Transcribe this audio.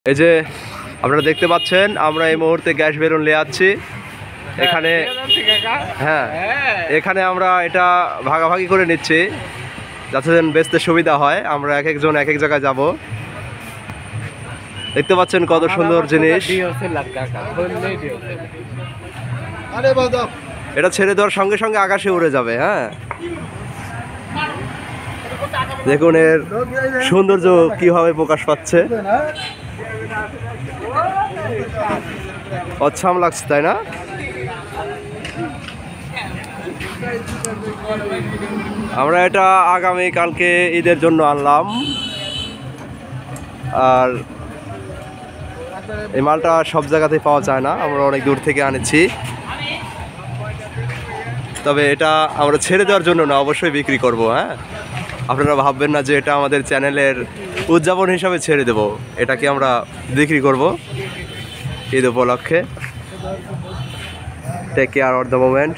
এই যে আপনারা দেখতে পাচ্ছেন আমরা এই মুহূর্তে গ্যাস বেলুন নিয়ে যাচ্ছি এখানে। হ্যাঁ, এখানে আমরা এটা ভাগাভাগি করে নিচ্ছি যাতে যেন বেচতে সুবিধা হয়। আমরা এক একজন এক এক জায়গায় যাব। দেখতে পাচ্ছেন কত সুন্দর জিনিস। এটা ছেড়ে দেওয়ার সঙ্গে সঙ্গে আকাশে উড়ে যাবে। হ্যাঁ, দেখুন এর সৌন্দর্য কিভাবে প্রকাশ পাচ্ছে। অচ্ছাম লাগছে, তাই না? আমরা এটা আগামী কালকে ঈদের জন্য আনলাম, আর এই মালটা সব জায়গাতেই পাওয়া যায় না, আমরা অনেক দূর থেকে আনেছি। তবে এটা আমরা ছেড়ে দেওয়ার জন্য না, অবশ্যই বিক্রি করব। হ্যাঁ, আপনারা ভাববেন না যে এটা আমাদের চ্যানেলের উদযাপন হিসাবে ছেড়ে দেব। এটাকে আমরা বিক্রি করব ঈদ উপলক্ষে। Take care of the moment.